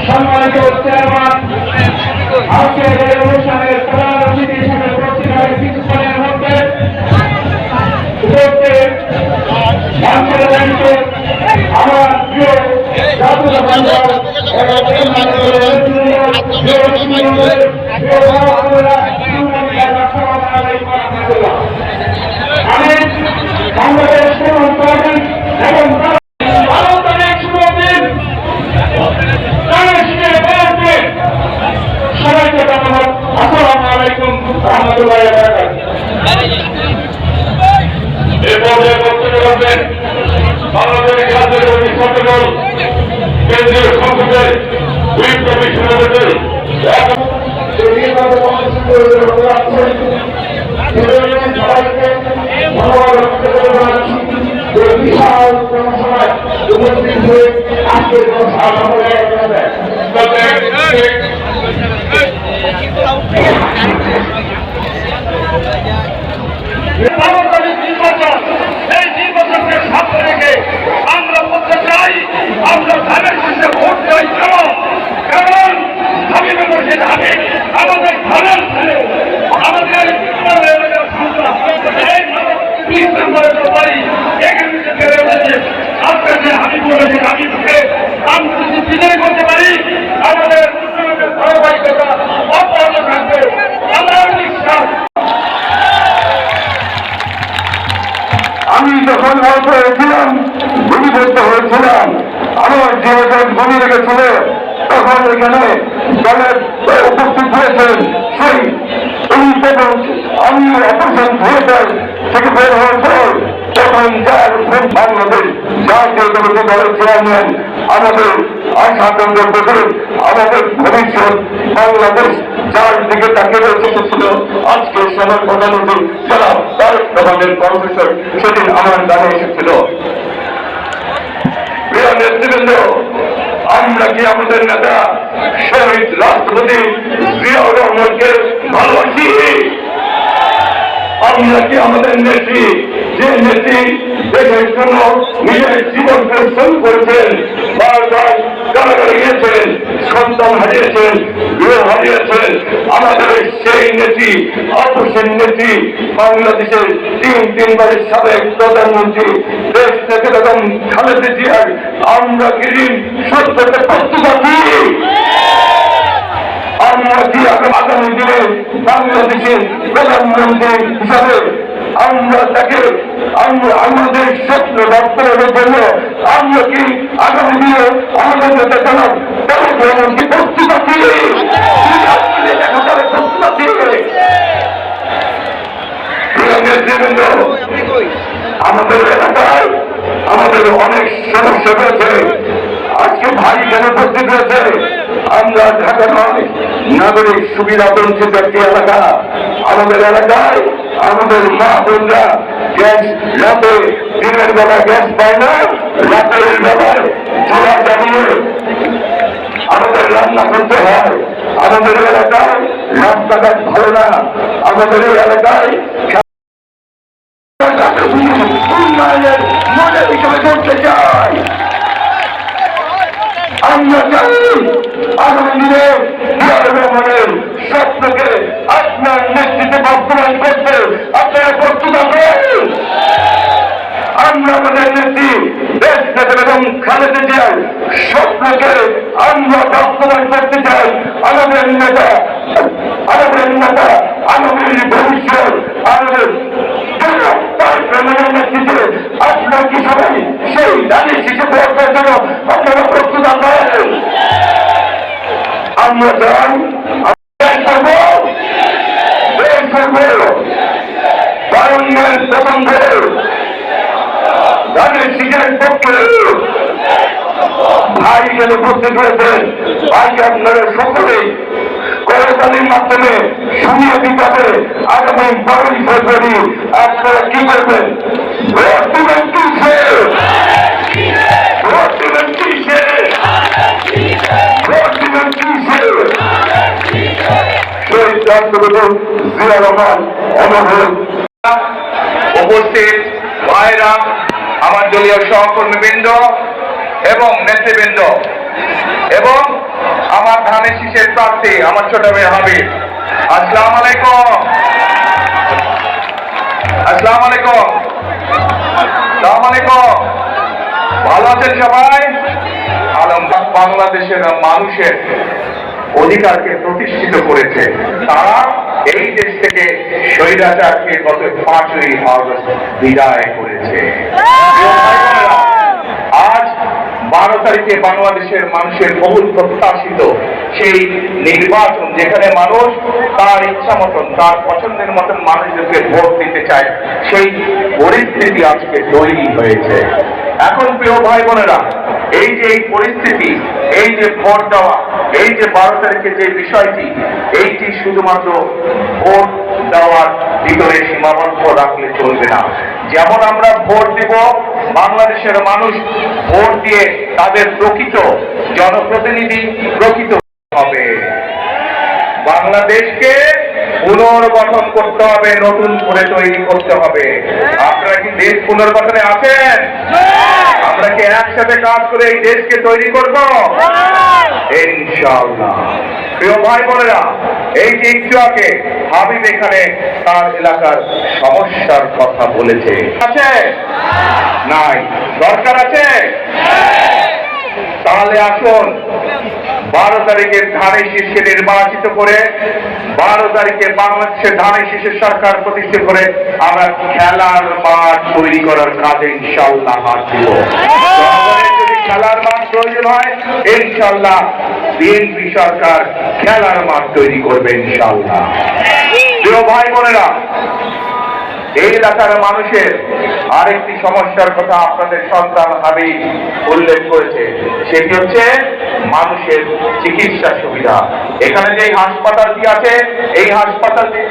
সম্মানিত চেয়ারম্যান আজকের এই অনুষ্ঠানের প্রধান অতিথি হিসেবে উপস্থিত হয়ে কিছুক্ষণের মধ্যে আমার প্রিয় জাতীয় আমি বাংলাদেশ এবং সবাইকে ধন্যবাদ। আসসালামু আলাইকুম রহমতুল্লাহ। এ পর্যায়ে বক্তব্য রাখবেন বাংলাদেশ জাতীয়তাবাদী ছাত্রদল কেন্দ্রীয় সংসদের হুইপ কমিশনারের বিশাল জনসভায় উপস্থিত হয়ে আজকের এই নির্বাচনকে সামনে রেখে আমরা বলতে চাই আমরা ধানের সঙ্গে ভোট চাই। কারণ হাবিবে মুর্শিদ হাবিব আমাদের ধানের ছেলে, আমাদের আজকে হাবিব মুর্শিদ হাবিবকে আমরা যদি বিজয় করতে পারি আমাদের উন্নয়নের ধারাবাহিকতা অব্যাহত থাকবে। আমার বিশ্বাস আমি যখন অল্প হয়েছিলাম গুলিবদ্ধ হয়েছিলাম, আমার জীবন গুলি লেগেছিল, তখন এখানে দলের উপস্থিত হয়েছেন সেই আমি অপারেশন থিয়েটার থেকে বের হয়েছে তখন যার বাংলাদেশ জাতীয়তাবাদী দলের চেয়ারম্যান আমাদের আশাকাঙ্ক্ষা পেতে আমাদের ভবিষ্যৎ বাংলাদেশ যার দিকে তাকিয়ে এসেছিল আজকে সবার প্রধানমন্ত্রী যারা আমাদের প্রফেসর সেদিন আমার দামে এসেছিল। প্রিয় নেতৃবৃন্দ, আমরা কি আমাদের নেতা শহীদ রাষ্ট্রপতি জিয়াউর রহমানকে ভালোবাসি? আমরা কি আমাদের নেত্রী, যে নেত্রী দেশের জন্য নিজের জীবনকে শুরু করেছেন, বারবার কারাগারে গিয়েছেন, সন্তান হারিয়েছেন, গৃহ হারিয়েছেন, আমাদের সেই নেত্রী অপসেন নেত্রী বাংলাদেশের তিনবারের সাবেক প্রধানমন্ত্রী দেশ থেকে বেগম খালেদা জিয়ার আমরা কি সত্যকে প্রস্তুত আছি? আমরা কি আগামী দিনে বাংলাদেশের প্রধানমন্ত্রী হিসাবে আমরা তাকে আমাদের স্বপ্ন বাস্তবায়নের জন্য আমরা কি আগামী দিনে আমাদের নেতা জানাব প্রধানমন্ত্রী প্রস্তুত আছি? আমাদের এলাকায় আমাদের অনেক সমস্যা রয়েছে। আজকে ভাই কেন উপস্থিত রয়েছে? আমরা ঢাকা নয়, নাগরিক সুবিধা বঞ্চিত একটি এলাকা। আমাদের এলাকায় আমাদের মা বোনরা গ্যাস রাতে দিনের বেলা গ্যাস পায় না, রাতের বেলায় চোরা চালিয়ে আমাদের রান্না করতে হয়। আমাদের এলাকায় রাস্তাঘাট ভালো না। আমাদের এলাকায় উন্নয়নের মডেল হিসেবে করতে চাই। আমরা চাই আগামী দিনে রহমানের স্বপ্নকে আপনার নেতৃত্বে বাস্তবায়ন করতে আপনারা প্রস্তুত আছেন? আমরা আমাদের নেত্রী দেশ নেতা এবং খালেদা জিয়ার স্বপ্নকে আমরা বাস্তবায়ন করতে চাই। আমাদের নেতা আমাদের ভবিষ্যৎ আমাদের নেতৃত্বে আপনার কি সবাই সেই দাবি শিশু প্রয়োগের জন্য আপনারা প্রস্তুত আছেন? এখানে উপস্থিত হয়েছেন, ভাইকে আপনারা সকলেই করতালির মাধ্যমে শুনিয়ে দিতে হবে আগামী 12ই ফেব্রুয়ারি আপনারা কি করবেন? ভোট দিবেন কিসে? ভোট দিবেন কিসে? ভোট দিবেন কিসে? শহীদ রাষ্ট্রপতি জিয়া রহমান অনুরোধ। উপস্থিত ভাইরা, আমার দলীয় সহকর্মীবৃন্দ এবং নেতৃবৃন্দ এবং আমার ধানের শীষের প্রার্থী আমার ছোট মেয়ে হাবিব, আসসালামু আলাইকুম। আসসালামু আলাইকুম। আসসালামু আলাইকুম। ভালো আছেন সবাই? আলমবাগ বাংলাদেশের মানুষের অধিকারকে প্রতিষ্ঠিত করেছে। তারা এই দেশ থেকে স্বৈরাচারকে গত 5ই আগস্ট বিদায় করেছে। আজ 12 তারিখে বাংলাদেশের মানুষের বহুল প্রত্যাশিত সেই নির্বাচন, যেখানে মানুষ তার ইচ্ছা মতন, তার পছন্দের মতন মানুষদেরকে ভোট দিতে চায়, সেই পরিস্থিতি আজকে তৈরি হয়েছে। এখন প্রিয় ভাই বোনেরা, এই যে এই পরিস্থিতি, এই যে ভোট দেওয়া, এই যে 12 তারিখে যে বিষয়টি, এইটি শুধুমাত্র ভোট দেওয়ার ভিতরে সীমাবদ্ধ রাখলে চলবে না। যেমন আমরা ভোট দিব, বাংলাদেশের মানুষ ভোট দিয়ে তাদের প্রকৃত জনপ্রতিনিধি প্রকৃত হবে। বাংলাদেশকে পুনর্গঠন করতে হবে, নতুন করে তৈরি করতে হবে। আপনারা কি দেশ পুনর্গঠনে আছেন? আমরা কি একসাথে কাজ করে এই দেশকে তৈরি করব? ইনশাআল্লাহ। প্রিয় ভাই বোনেরা, এই যে একটু আগে হাবিব এখানে তার এলাকার সমস্যার কথা বলেছে, আছে নাই? দরকার আছে? তাহলে আসুন 12 তারিখে ধানের শীষকে নির্বাচিত করে, 12 তারিখে বাংলাদেশের ধানের শীষের সরকার প্রতিষ্ঠা করে আমরা খেলার মাঠ তৈরি করার কাজে ইনশাআল্লাহ হাত দিব। যদি খেলার মাঠ প্রয়োজন হয়, ইনশাআল্লাহ বিএনপি সরকার খেলার মাঠ তৈরি করবে ইনশাআল্লাহ। প্রিয় ভাই বোনেরা, এই এলাকার মানুষের আরেকটি সমস্যার কথা আপনাদের সন্তান হাবিব উল্লেখ করেছে, সেটি হচ্ছে মানুষের চিকিৎসা সুবিধা। এখানে যে হাসপাতালটি আছে, এই হাসপাতালটি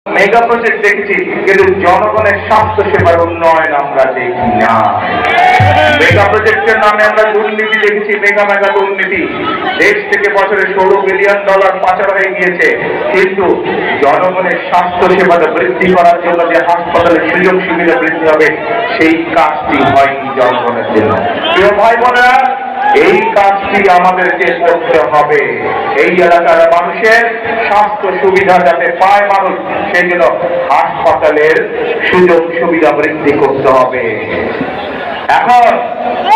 মেগা প্রজেক্ট দেখছি, কিন্তু জনগণের স্বাস্থ্য সেবার উন্নয়ন আমরা দেখি না। মেগা প্রজেক্টের নামে আমরা দুর্নীতি দেখেছি, মেগা দুর্নীতি। দেশ থেকে বছরে $16 বিলিয়ন পাচার হয়ে গিয়েছে, কিন্তু জনগণের স্বাস্থ্য সেবাটা বৃদ্ধি করার জন্য যে হাসপাতালের সুযোগ সুবিধা বৃদ্ধি হবে, সেই কাজটি হয়নি জনগণের জন্য। প্রিয় ভাই বোনেরা, এই কাজটি আমাদেরকে করতে হবে। এই এলাকার মানুষের স্বাস্থ্য সুবিধা যাতে পায় মানুষ, সেই জন্য হাসপাতালের সুযোগ সুবিধা বৃদ্ধি করতে হবে। এখন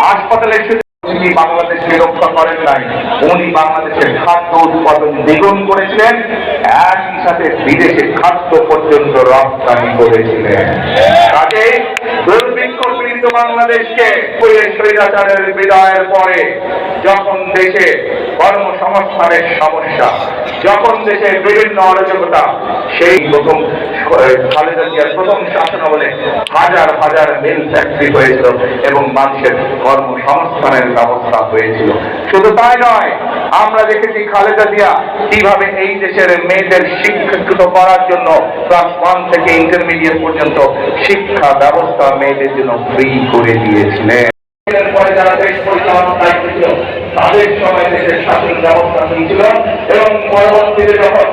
হাসপাতালের সুযোগ বাংলাদেশকে রক্ষা করেন নাই, উনি বাংলাদেশের খাদ্য উৎপাদন দ্বিগুণ করেছিলেন, একই সাথে বিদেশে খাদ্য পর্যন্ত রপ্তানি করেছিলেন। কাজে দুর্ভিক্ষ পীড়িত বাংলাদেশকে স্বৈরাচারের বিদায়ের পরে যখন দেশে কর্মসংস্থানের সমস্যা, যখন দেশে বিভিন্ন অরাজকতা, সেই প্রথম খালেদা জিয়ার প্রথম শাসনামলে হাজার হাজার মিল ফ্যাক্টরি হয়েছিল এবং মানুষের কর্মসংস্থানের ব্যবস্থা হয়েছিল। শুধু তাই নয়, আমরা দেখেছি খালেদা জিয়া কিভাবে এই দেশের মেয়েদের শিক্ষিত করার জন্য ক্লাস 1 থেকে ইন্টারমিডিয়েট পর্যন্ত শিক্ষা ব্যবস্থা মেয়েদের জন্য ফ্রি করে দিয়েছিলেন। পরে যারা দেশ পরিচালনার দায়িত্ব ছিল, তাদের সময় দেশের শাসন ব্যবস্থা হয়েছিল এবং পরবর্তীতে যখন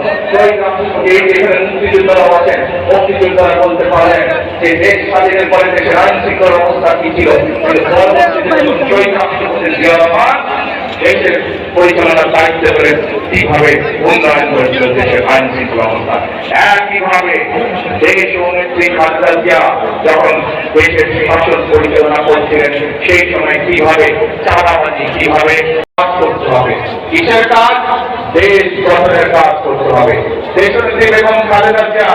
মুক্তিযোদ্ধারা আছেন, মুক্তিযোদ্ধারা বলতে পারেন যে দেশ স্বাধীনের পরে দেশের আইন শৃঙ্খলার অবস্থা কি ছিল, দেশের পরিচালনার দায়িত্ব করে কিভাবে উন্নয়ন করেছিল দেশের আইন শৃঙ্খলা অবস্থা। একইভাবে দেশ ও নেত্রী খালেদা জিয়া যখন দেশের শাসন পরিচালনা করছিলেন, সেই সময় কিভাবে চাঁদাবাজি, কিভাবে কাজ করতে হবে, কিসের কাজ, দেশ গঠনের কাজ করতে হবে। দেশনেত্রী বেগম খালেদা জিয়া